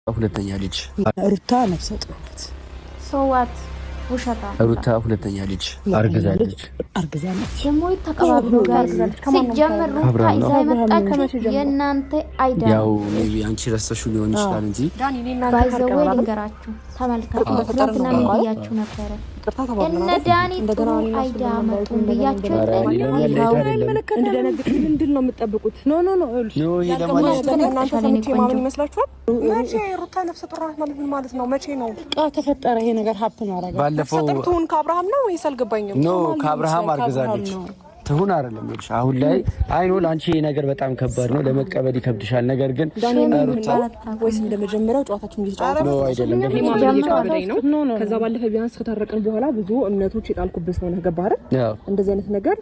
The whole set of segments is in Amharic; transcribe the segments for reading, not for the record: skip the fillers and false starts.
ሁለተኛ ልጅ ሩታ ነፍሰ ጡር ናት። ሰዋት ውሸታ ሩታ ሁለተኛ ልጅ አርግዛለች። ደግሞ ተቀባብሎ ሲጀምር ሩታ ይዛ የመጣችው የእናንተ አይዳ ያው ሜቢ አንቺ ረስተሽው ሊሆን ይችላል እንጂ ባይዘው ልንገራችሁ ተመልካቹ ትናንትና ምን ብያችሁ ነበረ? እነ ዳኒ ጥሩ አይዳ መጡ ብያችሁ እንደነግጥ ምንድን ነው የምትጠብቁት? ኖ እናንተ ሰምቼ ማመን ይመስላችኋል? መቼ ሩታ ነፍሰ ጡር ናት ማለት ምን ማለት ነው? መቼ ነው ተፈጠረ ይሄ ነገር? ሀፕን አረጋ ባለፈው ነፍሰ ጡር ከአብርሃም ነው ወይስ አልገባኝም። ኖ ከአብርሃም አርግዛለች ትሁን አይደለም ልጅ አሁን ላይ አይኖ ላንቺ ነገር በጣም ከባድ ነው ለመቀበል ይከብድሻል። ነገር ግን ሩታ ወይስ እንደመጀመሪያው ጨዋታችን እየተጫወተ ነው አይደለም ነው። ከዛ ባለፈ ቢያንስ ከታረቀን በኋላ ብዙ እምነቶች የጣልኩበት ነው ገባ አይደል? እንደዚህ አይነት ነገር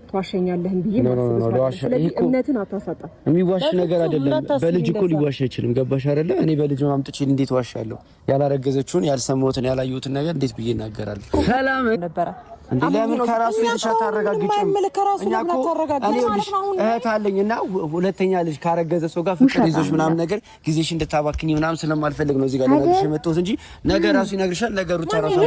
ተዋሸኛለህን ብዬ እምነትን አታሳጣ። የሚዋሽ ነገር አይደለም። በልጅ እኮ ሊዋሽ አይችልም። ገባሽ አይደለ? እኔ በልጅ ማምጥቼ እንዴት ዋሻለሁ? ያላረገዘችውን ያልሰማሁትን ያላየሁትን ነገር እንዴት ብዬ እናገራለሁ? ሰላም ነበረ እንዴ ለምን ከራሱ የተሻለ አረጋግጭም? እኛ እኮ እኔ ልጅ እህት አለኝና ሁለተኛ ልጅ ካረገዘ ሰው ጋር ፍቅር ይዞሽ ምናምን ነገር ጊዜሽ እንድታባክኝ ምናምን ስለማልፈልግ ነው እዚህ ጋር ለነገርሽ የመጣሁት እንጂ ነገር ራሱ ይነግርሻል። ነገሩ ተራሱ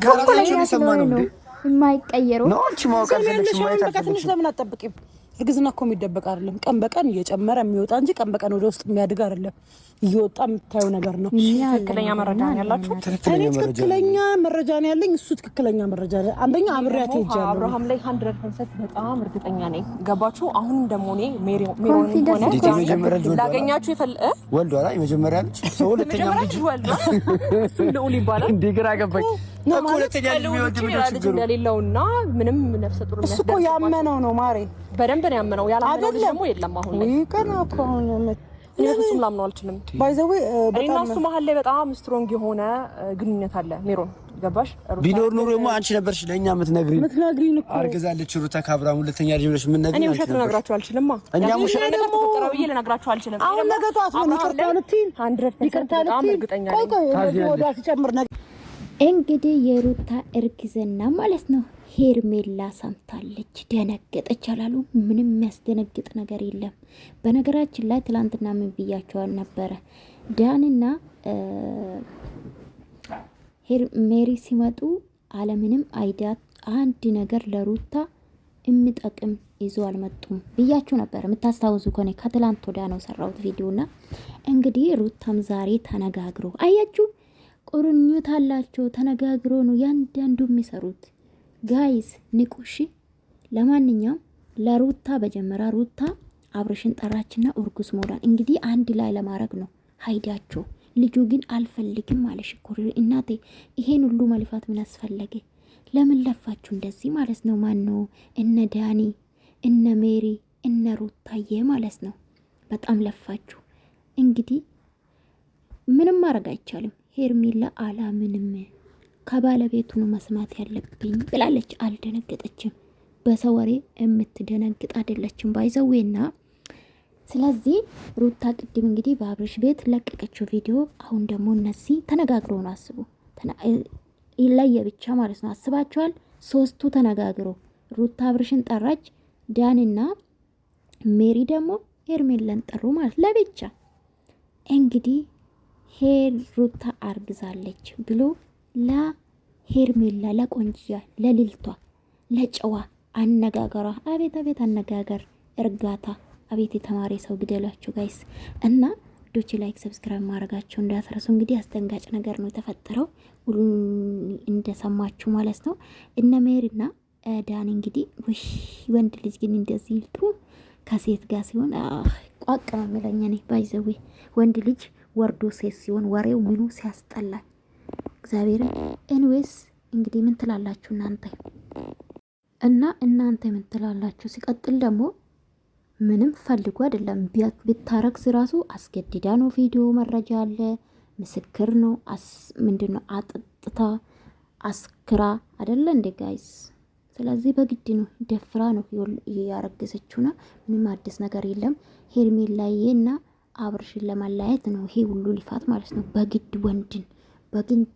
ከራሳችን የሰማነው እንዴ የማይቀየረው ነው። አንቺ ማወቅ አልፈልግሽም ማለት አልፈልግሽም። ለምን አትጠብቂም? እርግዝና እኮ የሚደበቅ አይደለም። ቀን በቀን እየጨመረ የሚወጣ እንጂ ቀን በቀን ወደ ውስጥ የሚያድግ አይደለም። እየወጣ የምታየው ነገር ነው። ትክክለኛ መረጃ ነው ያላችሁ? ትክክለኛ መረጃ ነው ያለኝ። እሱ ትክክለኛ መረጃ ነው። አንደኛ አብሬያት ሄጃለሁ። አብርሃም ላይ 100% በጣም እርግጠኛ ነኝ። ገባችሁ? አሁንም ደግሞ እኔ ሜሮን ሆነ ላገኛችሁ ወልዷል። የመጀመሪያ ልጅ ሰው ሁለተኛ ልጅ ወልዷል። እሱ ልዑል ይባላል። እንዴ ግራ ገባኝ። ሁለተኛ ልጅ ልጅ እንደሌለውና ምንም ነፍሰ ጡር እሱ እኮ ያመነው ነው ማሬ። በደንብ ነው ያመነው። ያላመነው ልጅ ደግሞ የለም። አሁን ላይ ይቀና እኮ ነው እኔ ፍጹም ላምነው አልችልም። ባይዘው እኔና እሱ መሀል ላይ በጣም ስትሮንግ የሆነ ግንኙነት አለ። ሜሮን ገባሽ? ቢኖር ኑሮማ አንቺ ነበርሽ ለኛ የምትነግሪን እኮ አርግዛለች ሩታ ከአብርሃም ሁለተኛ ልጅ ብለሽ ምን ነግሪኝ? እኔ ውሸት ልነግራችሁ አልችልም። እኛም ውሸት ነገር ተፈጠረው ብዬ ልነግራችሁ አልችልም። አሁን ነገ ጠዋት ነው ይቅርታ ልትይ 100% በጣም እርግጠኛ ነኝ። ወዳ ሲጨምር ነገር እንግዲህ የሩታ እርግዝና ማለት ነው ሄርሜላ ሰምታለች። ደነገጠች አላሉ። ምንም የሚያስደነግጥ ነገር የለም። በነገራችን ላይ ትላንትና ምን ብያቸዋል ነበረ? ዳንና ሜሪ ሲመጡ አለምንም አይዳት አንድ ነገር ለሩታ የሚጠቅም ይዞ አልመጡም ብያችሁ ነበር። የምታስታውሱ ከሆነ ከትላንት ወዲያ ነው ሰራሁት ቪዲዮና እንግዲህ ሩታም ዛሬ ተነጋግሮ አያችሁ፣ ቁርኝት አላቸው። ተነጋግሮ ነው ያንዳንዱ የሚሰሩት። ጋይስ ንቁሺ። ለማንኛውም ለሩታ በጀመራ ሩታ አብርሽን ጠራችና እርጉዝ ሞራል እንግዲህ አንድ ላይ ለማድረግ ነው ሀይዳቸው። ልጁ ግን አልፈልግም ማለሽ እኮ እናቴ። ይሄን ሁሉ መልፋት ምን አስፈለገ? ለምን ለፋችሁ እንደዚህ ማለት ነው? ማን ነው? እነ ዳኒ እነ ሜሪ እነ ሩታዬ ማለት ነው። በጣም ለፋችሁ። እንግዲህ ምንም ማድረግ አይቻልም። ሄርሜላ አላምንም ከባለቤቱ ነው መስማት ያለብኝ ብላለች። አልደነገጠችም። በሰው ወሬ የምትደነግጥ አይደለችም ባይዘዌና። ስለዚህ ሩታ ቅድም እንግዲህ በአብርሽ ቤት ለቀቀችው ቪዲዮ። አሁን ደግሞ እነዚህ ተነጋግሮ ነው አስቡ። ይለየ ብቻ ማለት ነው። አስባችኋል? ሶስቱ ተነጋግሮ ሩታ አብርሽን ጠራች፣ ዳንና ሜሪ ደግሞ ሄርሜላን ጠሩ ማለት ለብቻ። እንግዲህ ሩታ አርግዛለች ብሎ ለሄርሜላ ለቆንጅያ ለልልቷ ለጨዋ አነጋገሯ አቤት አቤት አነጋገር እርጋታ አቤት። የተማሪ ሰው ግደላችሁ ጋይስ። እና ዶች ላይክ ሰብስክራይብ ማድረጋችሁ እንዳትረሱ። እንግዲህ አስደንጋጭ ነገር ነው የተፈጠረው እንደሰማችሁ ማለት ነው። እነ ሜሪና ዳን እንግዲህ ወንድ ልጅ ግን እንደዚህ ልጡ ከሴት ጋር ሲሆን ቋቅ ነው የሚለኝ እኔ ባይዘዌ። ወንድ ልጅ ወርዶ ሴት ሲሆን ወሬው ምኑ ሲያስጠላል እግዚአብሔርን። ኤኒዌይስ እንግዲህ ምን ትላላችሁ እናንተ? እና እናንተ ምን ትላላችሁ? ሲቀጥል ደግሞ ምንም ፈልጉ አይደለም ብታረግዝ ራሱ አስገድዳ ነው። ቪዲዮ መረጃ አለ፣ ምስክር ነው። ምንድነው አጥጥታ አስክራ አይደለ እንዴ ጋይስ? ስለዚህ በግድ ነው ደፍራ ነው ያረገዘችውና ምንም አዲስ ነገር የለም። ሄርሜላዬና አብርሽን ለማላየት ነው ይሄ ሁሉ ሊፋት ማለት ነው። በግድ ወንድን በግድ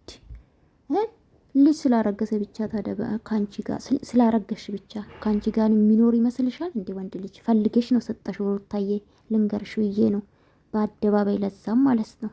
ልጅ ስላረገዘ ብቻ ታዲያ ካንቺ ጋር ስላረገሽ ብቻ ካንቺ ጋር የሚኖር ይመስልሻል እንዴ? ወንድ ልጅ ፈልገሽ ነው ሰጠሽ። ሩታዬ ልንገርሽ ብዬ ነው። በአደባባይ ለዛም ማለት ነው።